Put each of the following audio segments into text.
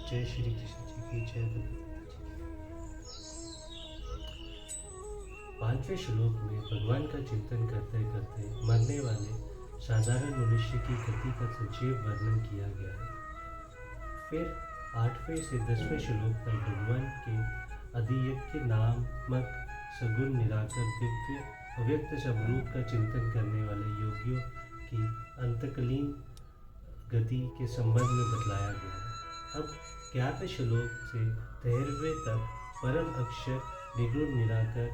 जय श्री कृष्ण जी की जय भगवान। पांचवें श्लोक में भगवान का चिंतन करते करते मरने वाले साधारण मनुष्य की गति का संक्षेप वर्णन किया गया है। फिर 8वें से 10वें श्लोक तक भगवान के अधियज्ञ नामक सगुण निराकर दिव्य अव्यक्त स्वरूप का चिंतन करने वाले योगियों की अंतकालीन गति के संबंध में बतलाया गया है। अब 11वें श्लोक से 13वें तक परम अक्षर निर्गुण निराकर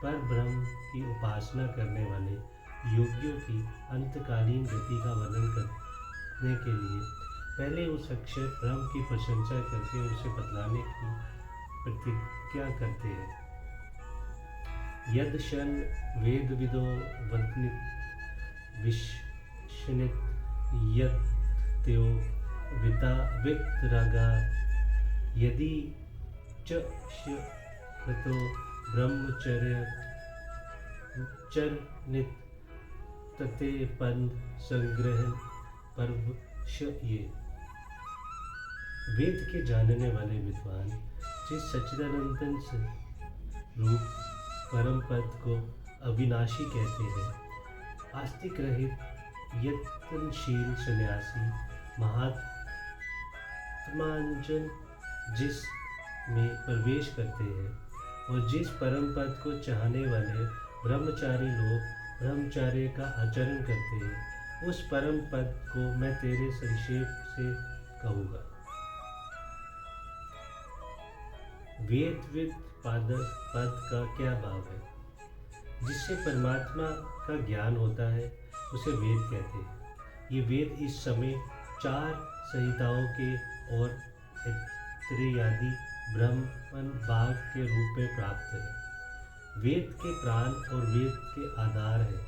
पर ब्रह्म की उपासना करने वाले योगियों की अंतकालीन गति का वर्णन करने के लिए पहले उस अक्षर ब्रह्म की प्रशंसा करके उसे बतलाने की प्रतिज्ञा करते हैं। यद शन वेद विदो वदनित विश्नित यत त्यो विता वितरागा यदि च कृतो ब्रह्मचर्य चरनित तते पंद संग्रहण पर्वश ये। वेद के जानने वाले विद्वान जिस सच्चिदानंदन रूप परम पद को अविनाशी कहते हैं, आस्तिक रहित यत्नशील सन्यासी महात्माजन जिस में प्रवेश करते हैं और जिस परम पद को चाहने वाले ब्रह्मचारी लोग ब्रह्मचर्य का आचरण करते हैं, उस परम पद को मैं तेरे संक्षेप से कहूँगा। वेद पद का क्या भाव है? जिससे परमात्मा का ज्ञान होता है उसे वेद कहते हैं। ये वेद इस समय 4 संहिताओं के और त्रयादि ब्रह्मन भाग के रूप में प्राप्त है। वेद के प्राण और वेद के आधार है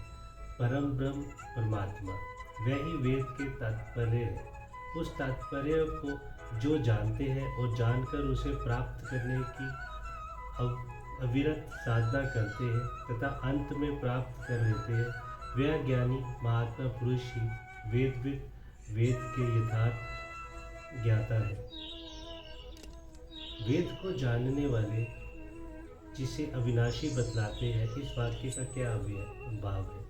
परम ब्रह्म परमात्मा। वही वेद के तात्पर्य है। उस तात्पर्य को जो जानते हैं और जानकर उसे प्राप्त करने की अविरत साधना करते हैं तथा अंत में प्राप्त कर लेते हैं, वह ज्ञानी महात्मा पुरुष ही वेद के यथार्थ ज्ञाता है। वेद को जानने वाले जिसे अविनाशी बतलाते हैं, इस वाक्य का क्या भाव है?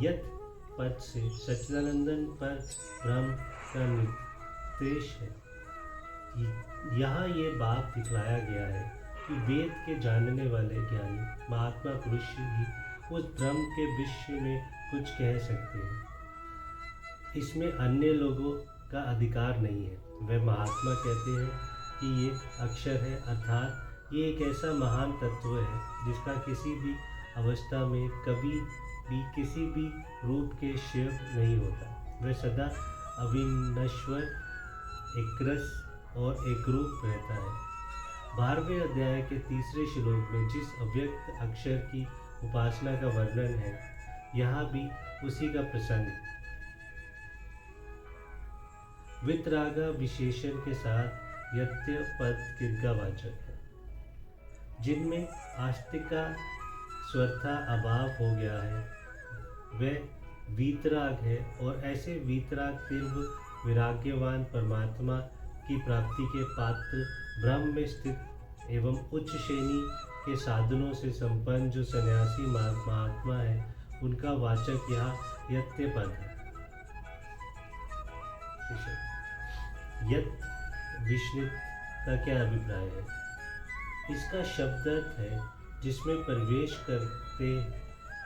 यत पद से सच्चिदानंदन पर ब्रह्म का निर्देश है। यहाँ ये बात दिखलाया गया है कि वेद के जानने वाले ज्ञानी महात्मा पुरुष ही उस ब्रह्म के विषय में कुछ कह सकते हैं। इसमें अन्य लोगों का अधिकार नहीं है। वह महात्मा कहते हैं कि ये अक्षर है, अर्थात ये एक ऐसा महान तत्व है जिसका किसी भी अवस्था में कभी भी किसी भी रूप के क्षय नहीं होता। वह सदा अविनश्वर, एकरस और एकरूप रहता है। 12वें अध्याय के 3 श्लोक में जिस अव्यक्त अक्षर की उपासना का वर्णन है, यहाँ भी उसी का प्रसंग है। वितरागा विशेषण के साथ यत्य पद किर्गावाचक है। जिनमें आस्तिका स्वथा अभाव हो गया है, वह वीतराग है और ऐसे वीतराग तीव्र विराग्यवान परमात्मा की प्राप्ति के पात्र ब्रह्म में स्थित एवं उच्च श्रेणी के साधनों से संपन्न जो सन्यासी महात्मा है, उनका वाचक यहाँ यत्य पद है। यत विष्णु का क्या अभिप्राय है? इसका शब्द अर्थ है जिसमें प्रवेश करते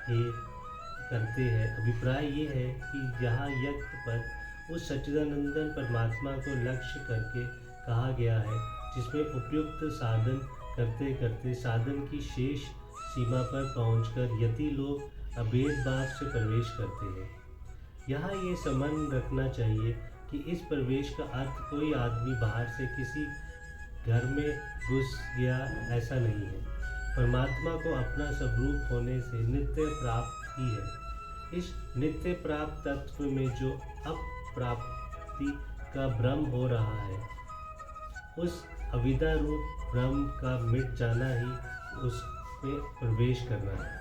हैं। अभिप्राय ये है कि यहाँ यत पद उस सच्चिदानंदन परमात्मा को लक्ष्य करके कहा गया है जिसमें उपयुक्त साधन करते करते साधन की शेष सीमा पर पहुंचकर यति लोग अभेद भाव से प्रवेश करते हैं। यहाँ ये समझ रखना चाहिए कि इस प्रवेश का अर्थ कोई आदमी बाहर से किसी घर में घुस गया ऐसा नहीं है। परमात्मा को अपना स्वरूप होने से नित्य प्राप्त ही है। इस नित्य प्राप्त तत्व में जो अप्राप्ति का भ्रम हो रहा है, उस अविद्या रूप ब्रह्म का मिट जाना ही उसमें प्रवेश करना है।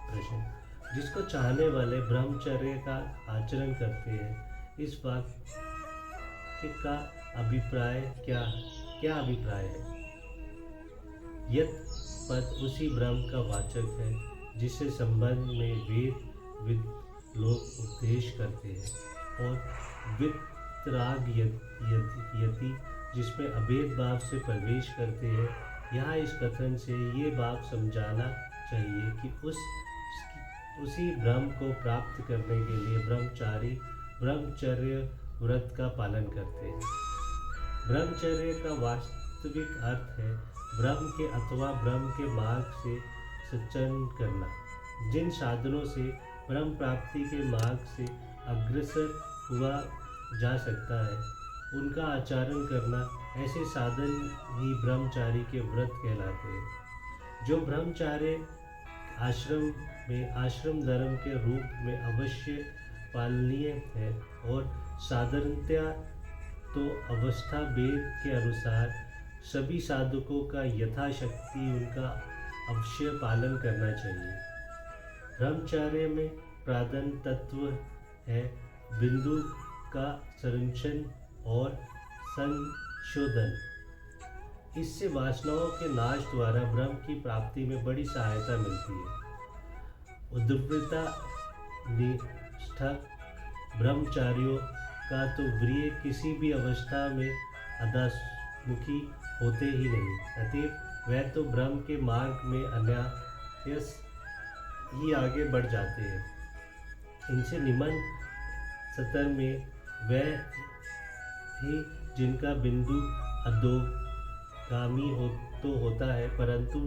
प्रश्न: जिसको चाहने वाले ब्रह्मचर्य का आचरण करते हैं, इस वाक्य का अभिप्राय क्या अभिप्राय है? यत पद उसी ब्रह्म का वाचक है जिससे संबंध में वेद लोग उपदेश करते हैं, और वितराग यति जिसमें अभेद भाव से प्रवेश करते हैं। यहाँ इस कथन से ये भाव समझाना चाहिए कि उसी ब्रह्म को प्राप्त करने के लिए ब्रह्मचारी ब्रह्मचर्य व्रत का पालन करते हैं। ब्रह्मचर्य का वास्तविक अर्थ है ब्रह्म के अथवा ब्रह्म के मार्ग से सचरण करना। जिन साधनों से ब्रह्म प्राप्ति के मार्ग से अग्रसर हुआ जा सकता है उनका आचरण करना, ऐसे साधन ही ब्रह्मचारी के व्रत कहलाते हैं। जो ब्रह्मचार्य आश्रम धर्म के रूप में अवश्य पालनीय है, और साधारणतया तो अवस्था भेद के अनुसार सभी साधकों का यथाशक्ति उनका अवश्य पालन करना चाहिए। ब्रह्मचर्य में प्रधान तत्व है बिंदु का संरक्षण और संशोधन। इससे वासनाओं के नाश द्वारा ब्रह्म की प्राप्ति में बड़ी सहायता मिलती है। उद्वृत्ता निष्ठा ब्रह्मचारियों का तो वीर्य किसी भी अवस्था में अधोमुखी होते ही नहीं, अतएव वह तो ब्रह्म के मार्ग में अनायास ही आगे बढ़ जाते हैं। इनसे निम्न स्तर में वह ही जिनका बिंदु अधोगामी होता है, परंतु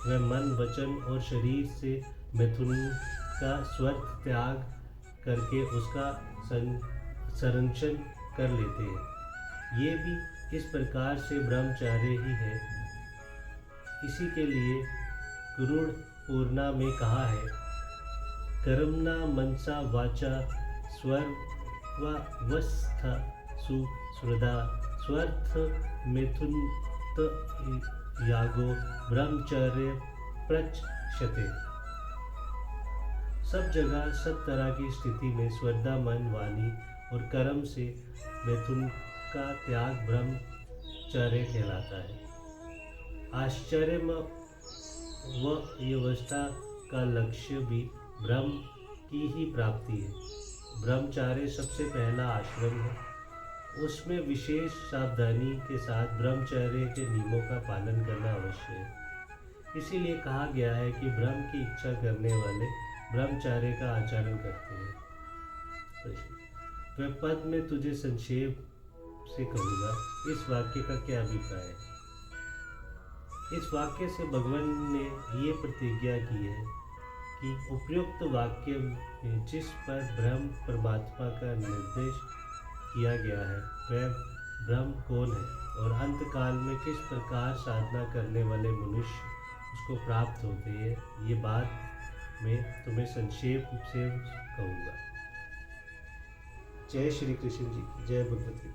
वह मन वचन और शरीर से मैथुन का स्वार्थ त्याग करके उसका संरक्षण कर लेते हैं। ये भी इस प्रकार से ब्रह्मचार्य ही है। इसी के लिए गरुड़ पूर्णा में कहा है, कर्मणा मनसा वाचा स्वर्वस्था सुश्रदा स्वर्थ मिथुन यागो ब्रह्मचर्य प्रचक्षते। सब जगह सब तरह की स्थिति में श्रद्धा मन वाणी और कर्म से मैथुन का त्याग ब्रह्मचर्य कहलाता है। आश्चर्य व अवस्था का लक्ष्य भी ब्रह्म की ही प्राप्ति है। ब्रह्मचार्य सबसे पहला आश्रम है, उसमें विशेष सावधानी के साथ ब्रह्मचर्य के नियमों का पालन करना आवश्यक है। इसीलिए कहा गया है कि ब्रह्म की इच्छा करने वाले ब्रह्मचार्य का आचरण करते हैं। वह पद में तुझे संक्षेप से कहूँगा, इस वाक्य का क्या अभिप्राय है? इस वाक्य से भगवान ने ये प्रतिज्ञा की है कि उपयुक्त वाक्य में जिस पर ब्रह्म परमात्मा का निर्देश किया गया है वह ब्रह्म कौन है, और अंत काल में किस प्रकार साधना करने वाले मनुष्य उसको प्राप्त होते हैं, ये बात मैं तुम्हें संक्षेप से कहूँगा। जय श्री कृष्ण जी, जय भगवती।